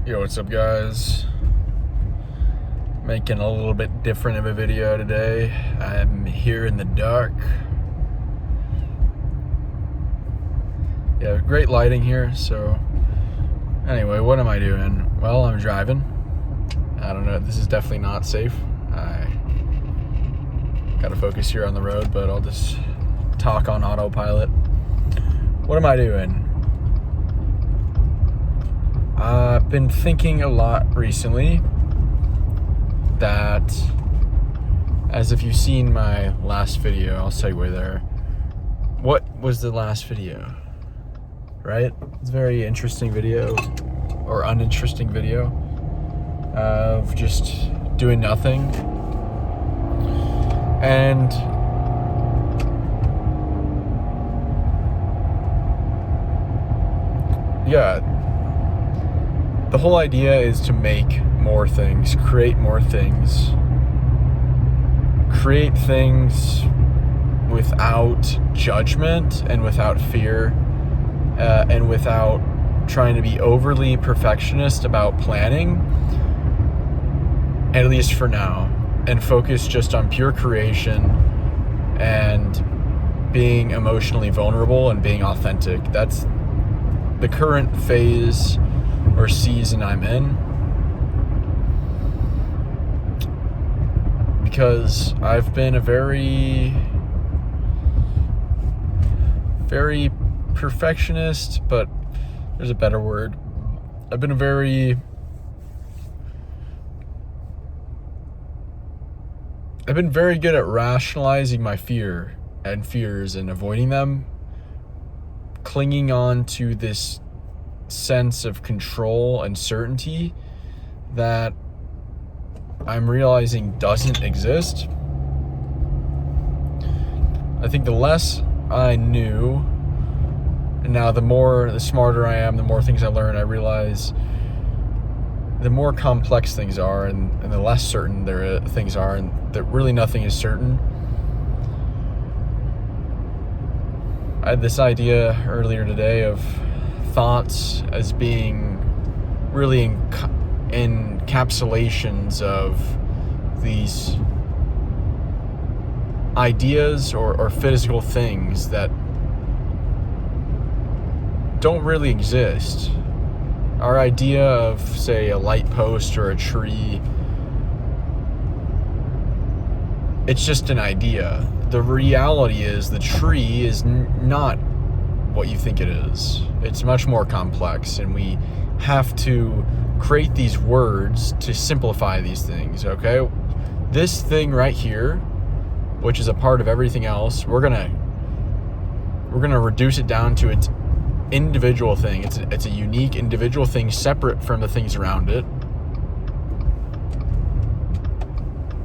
Yo, what's up, guys? Making a little bit different of a video today. I'm here in the dark. Yeah, great lighting here. So anyway, what am I doing? Well, I'm driving. I don't know, this is definitely not safe. I gotta focus here on the road, but I'll just talk on autopilot. What am I doing? I've been thinking a lot recently that, as if you've seen my last video, I'll segue there. What was the last video? Right? It's a very interesting video, or uninteresting video, of just doing nothing. And yeah, the whole idea is to make more things, create more things, create things without judgment and without fear, and without trying to be overly perfectionist about planning, at least for now, and focus just on pure creation and being emotionally vulnerable and being authentic. That's the current phase or season I'm in, because I've been a very perfectionist, but there's a better word. I've been very good at rationalizing my fears and avoiding them, clinging on to this sense of control and certainty that I'm realizing doesn't exist. I think the less I knew, and now the smarter I am, the more things I learn, I realize the more complex things are, and the less certain things are, and that really nothing is certain. I had this idea earlier today of thoughts as being really encapsulations of these ideas or physical things that don't really exist. Our idea of, say, a light post or a tree, it's just an idea. The reality is the tree is not what you think it is. It's much more complex, and we have to create these words to simplify these things, okay? This thing right here, which is a part of everything else, we're gonna reduce it down to its individual thing. It's a unique individual thing, separate from the things around it,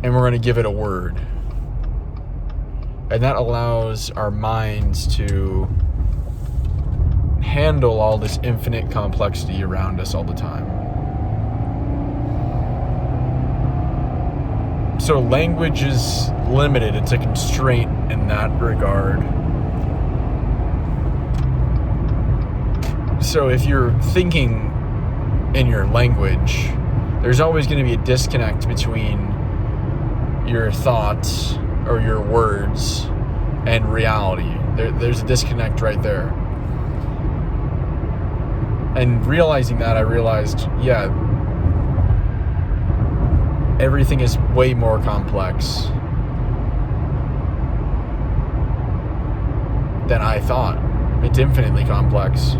and we're gonna give it a word. And that allows our minds to handle all this infinite complexity around us all the time. So language is limited. It's a constraint in that regard. So if you're thinking in your language, there's always going to be a disconnect between your thoughts or your words and reality. There's a disconnect right there. And realizing that, I realized, yeah, everything is way more complex than I thought. It's infinitely complex.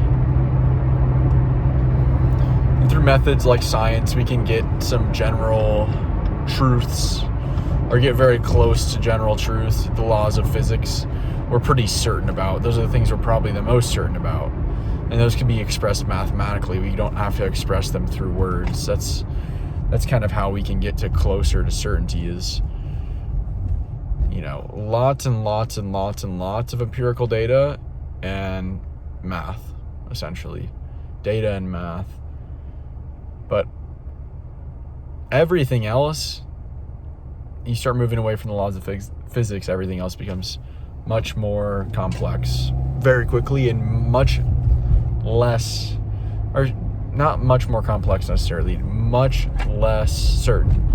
And through methods like science, we can get some general truths, or get very close to general truth. The laws of physics we're pretty certain about. Those are the things we're probably the most certain about. And those can be expressed mathematically. We don't have to express them through words. That's kind of how we can get to closer to certainty, is, you know, lots and lots and lots and lots of empirical data and math, essentially. Data and math. But everything else, you start moving away from the laws of physics, everything else becomes much more complex very quickly and much less, or not much more complex necessarily, much less certain.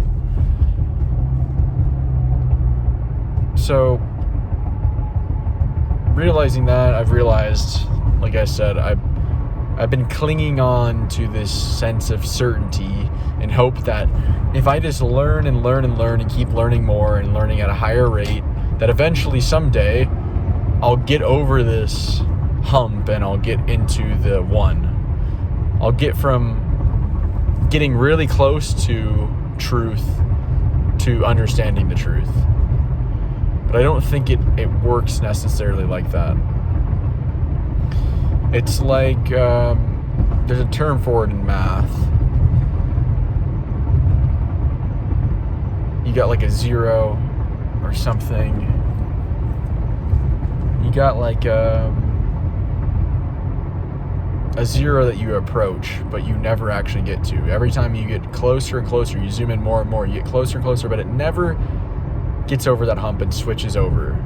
So realizing that, I've realized, like I said, I've been clinging on to this sense of certainty and hope that if I just learn and learn and learn and keep learning more and learning at a higher rate, that eventually someday I'll get over this hump and I'll get into the one. I'll get from getting really close to truth to understanding the truth. But I don't think it works necessarily like that. It's like, there's a term for it in math. You got like a zero or something. You got like a zero that you approach, but you never actually get to. Every time you get closer and closer, you zoom in more and more, you get closer and closer, but it never gets over that hump and switches over.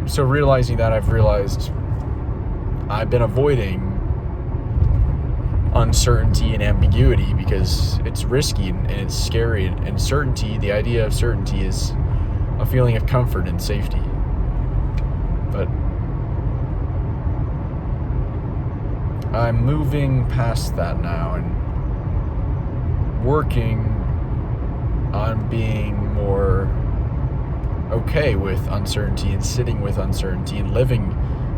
So realizing that, I've realized I've been avoiding uncertainty and ambiguity because it's risky and it's scary. And certainty, the idea of certainty is a feeling of comfort and safety. But I'm moving past that now and working on being more okay with uncertainty and sitting with uncertainty and living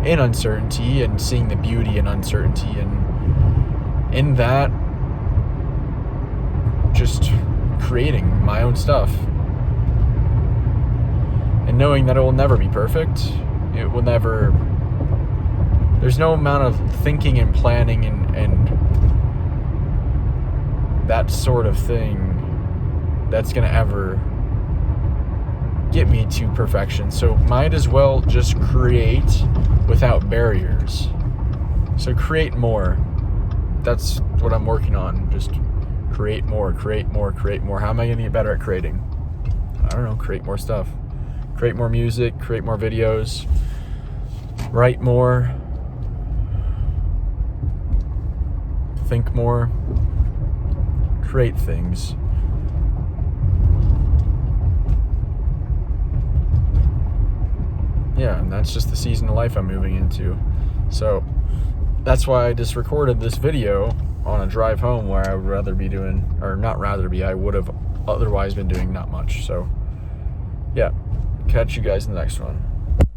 in uncertainty and seeing the beauty in uncertainty, and in that just creating my own stuff and knowing that it will never be perfect. It will never, there's no amount of thinking and planning and that sort of thing that's gonna ever get me to perfection. So might as well just create without barriers. So create more. That's what I'm working on. Just create more, create more, create more. How am I gonna get better at creating? I don't know, create more stuff. Create more music, create more videos, write more, think more, create things. Yeah, and that's just the season of life I'm moving into. So that's why I just recorded this video on a drive home where I would rather be doing, or not rather be, I would have otherwise been doing not much. So yeah, catch you guys in the next one.